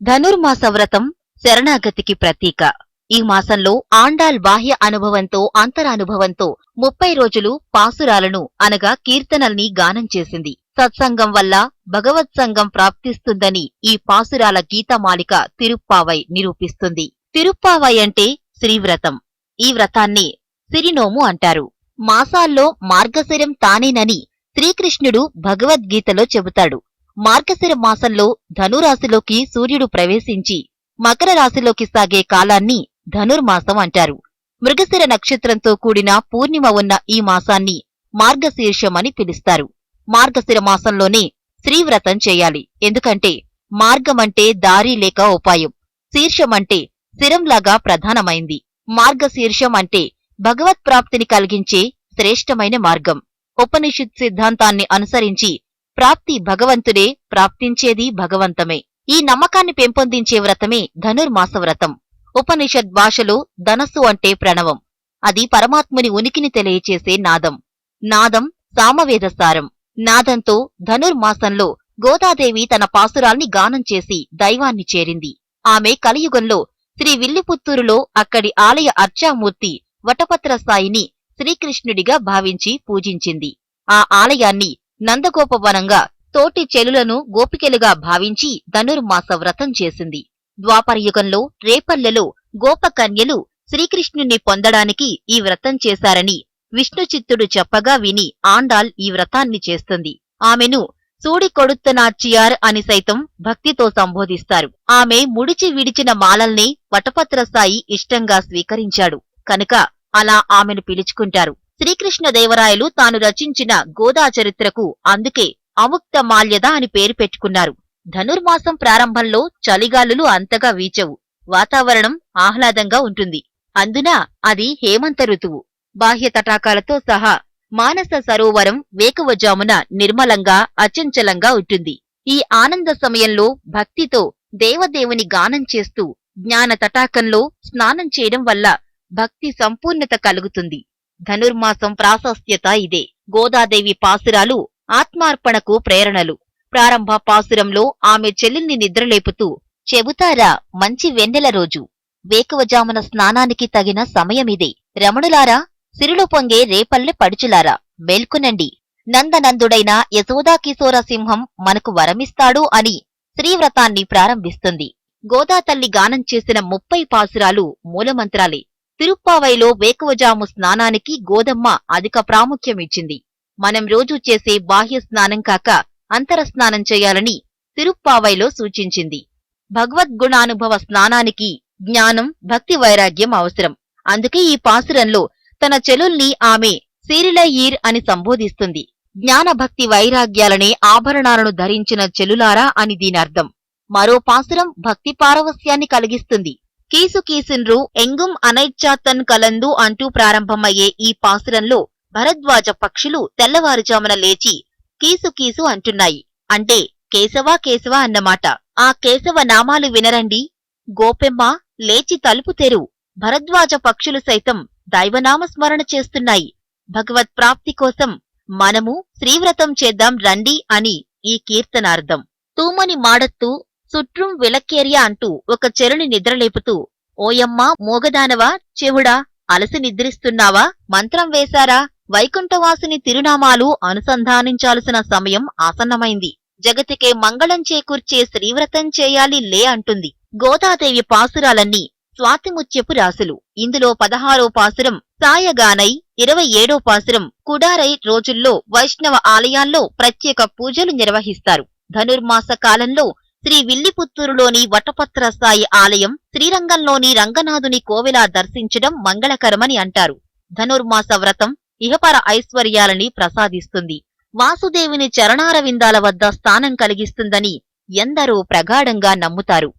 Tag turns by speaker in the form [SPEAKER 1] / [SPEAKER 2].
[SPEAKER 1] ధనుర్మాస వ్రతం శరణాగతికి ప్రతీక. ఈ మాసంలో ఆండాళ్ బాహ్య అనుభవంతో అంతరానుభవంతో 30 రోజులు పాసురాలను అనగా కీర్తనల్ని గానం చేసింది. సత్సంగం వల్ల భగవత్సంగం ప్రాప్తిస్తుందని ఈ పాసురాల గీతమాలిక తిరుప్పావై నిరూపిస్తుంది. తిరుప్పావై అంటే శ్రీవ్రతం. ఈ వ్రతాన్ని సిరినోము అంటారు. మాసాల్లో మార్గశిరం తానేనని శ్రీకృష్ణుడు భగవద్గీతలో చెబుతాడు. మార్గశిర మాసంలో ధనురాశిలోకి సూర్యుడు ప్రవేశించి మకర రాశిలోకి సాగే కాలాన్ని ధనుర్మాసం అంటారు. మృగశిర నక్షత్రంతో కూడిన పూర్ణిమ ఉన్న ఈ మాసాన్ని మార్గశీర్షమని పిలుస్తారు. మార్గశిర మాసంలోనే శ్రీవ్రతం చేయాలి. ఎందుకంటే మార్గమంటే దారి లేక ఉపాయం, శీర్షమంటే శిరంలాగా ప్రధానమైంది. మార్గశీర్షం అంటే భగవత్ప్రాప్తిని కలిగించే శ్రేష్టమైన మార్గం. ఉపనిషత్ సిద్ధాంతాన్ని అనుసరించి ప్రాప్తి భగవంతుడే, ప్రాప్తించేది భగవంతమే. ఈ నమ్మకాన్ని పెంపొందించే వ్రతమే ధనుర్మాస వ్రతం. ఉపనిషద్ భాషలో ధనస్సు అంటే ప్రణవం. అది పరమాత్ముని ఉనికిని తెలియచేసే నాదం. నాదం సామవేద సారం. నాదంతో ధనుర్మాసంలో గోదాదేవి తన పాసురాల్ని గానం చేసి దైవాన్ని చేరింది. ఆమె కలియుగంలో శ్రీ విల్లిపుత్తూరులో అక్కడి ఆలయ అర్చామూర్తి వటపత్రసాయిని శ్రీకృష్ణుడిగా భావించి పూజించింది. ఆ ఆలయాన్ని నందగోపవనంగా, తోటి చెలులను గోపికలుగా భావించి ధనుర్మాస వ్రతం చేసింది. ద్వాపరయుగంలో రేపల్లెలో గోపకన్యలు శ్రీకృష్ణుణ్ణి పొందడానికి ఈ వ్రతం చేశారని విష్ణుచిత్తుడు చెప్పగా విని ఆండాళ్ ఈ వ్రతాన్ని చేస్తుంది. ఆమెను సూడి కొడుత్తనాచ్చియార్ అని సైతం భక్తితో సంబోధిస్తారు. ఆమె ముడిచి విడిచిన మాలల్ని వటపత్రసాయి ఇష్టంగా స్వీకరించాడు కనుక అలా ఆమెను పిలుచుకుంటారు. శ్రీకృష్ణదేవరాయలు తాను రచించిన గోదా చరిత్రకు అందుకే అముక్త మాల్యద అని పేరు పెట్టుకున్నారు. ధనుర్మాసం ప్రారంభంలో చలిగాలులు అంతగా వీచవు. వాతావరణం ఆహ్లాదంగా ఉంటుంది. అందున అది హేమంత ఋతువు. బాహ్య తటాకాలతో సహా మానస సరోవరం వేకువజామున నిర్మలంగా అచంచలంగా ఉంటుంది. ఈ ఆనంద సమయంలో భక్తితో దేవదేవుని గానం చేస్తూ జ్ఞాన తటాకంలో స్నానం చేయడం వల్ల భక్తి సంపూర్ణత కలుగుతుంది. ధనుర్మాసం ప్రాశస్త్యత ఇదే. గోదాదేవి పాసురాలు ఆత్మార్పణకు ప్రేరణలు. ప్రారంభ పాసురంలో ఆమె చెల్లెల్ని నిద్రలేపుతూ చెబుతారా మంచి వెన్నెల రోజు, వేకువజామున స్నానానికి తగిన సమయమిదే. రమణులారా, సిరిలో పొంగే రేపల్లె పడుచులారా, మేల్కొనండి. నందనందుడైన యశోదాకిశోర సింహం మనకు వరమిస్తాడు అని శ్రీవ్రతాన్ని ప్రారంభిస్తుంది. గోదాతల్లి గానం చేసిన 30 పాసురాలు మూలమంత్రాలే. తిరుప్పావైలో వేకువజాము స్నానానికి గోదమ్మ అధిక ప్రాముఖ్యమిచ్చింది. మనం రోజూ చేసే బాహ్య స్నానం కాక అంతర స్నానం చేయాలని తిరుప్పావైలో సూచించింది. భగవద్గుణానుభవ స్నానానికి జ్ఞానం, భక్తి, వైరాగ్యం అవసరం. అందుకే ఈ పాసురంలో తన చెలుల్ని ఆమె సీరిలయీర్ అని సంబోధిస్తుంది. జ్ఞాన భక్తి వైరాగ్యాలనే ఆభరణాలను ధరించిన చెలులారా అని దీనర్థం. మరో పాసురం భక్తి పారవస్యాన్ని కలిగిస్తుంది. కీసు కీసున్రు ఎంగుం అనైచ్చాతన్ కలందు అంటూ ప్రారంభమయ్యే ఈ పాసురంలో భరద్వాజ పక్షులు తెల్లవారుజామున లేచి కీసు కీసు అంటున్నాయి. అంటే కేశవా కేశవ అన్నమాట. ఆ కేశవ నామాలు వినరండి. గోపెమ్మ లేచి తలుపు తెరు. భరద్వాజ పక్షులు సైతం దైవనామ స్మరణ చేస్తున్నాయి. భగవత్ ప్రాప్తి కోసం మనము శ్రీవ్రతం చేద్దాం రండి అని ఈ కీర్తనార్థం. తూమని మాడత్తు సుట్రుం విలక్కేర్య అంటూ ఒక చెరుని నిద్రలేపుతూ ఓయమ్మా మోగదానవా, చెవుడా, అలసి నిద్రిస్తున్నావా, మంత్రం వేశారా, వైకుంఠవాసుని తిరునామాలు అనుసంధానించాల్సిన సమయం ఆసన్నమైంది. జగతికే మంగళం చేకూర్చే శ్రీవ్రతం చేయాలి లే అంటుంది. గోదాదేవి పాసురాలన్నీ స్వాతిముత్యపు రాసులు. ఇందులో 16వ పాసురం సాయగానై, 27వ పాసురం కుడారై రోజుల్లో వైష్ణవ ఆలయాల్లో ప్రత్యేక పూజలు నిర్వహిస్తారు. ధనుర్మాస కాలంలో శ్రీ విల్లిపుత్తూరులోని వటపత్రసాయి ఆలయం, శ్రీరంగంలోని రంగనాథుని కోవెల దర్శించడం మంగళకరమని అంటారు. ధనుర్మాస వ్రతం ఇహపర ఐశ్వర్యాలని ప్రసాదిస్తుంది. వాసుదేవుని చరణారవిందాల వద్ద స్థానం కలిగిస్తుందని ఎందరో ప్రగాఢంగా నమ్ముతారు.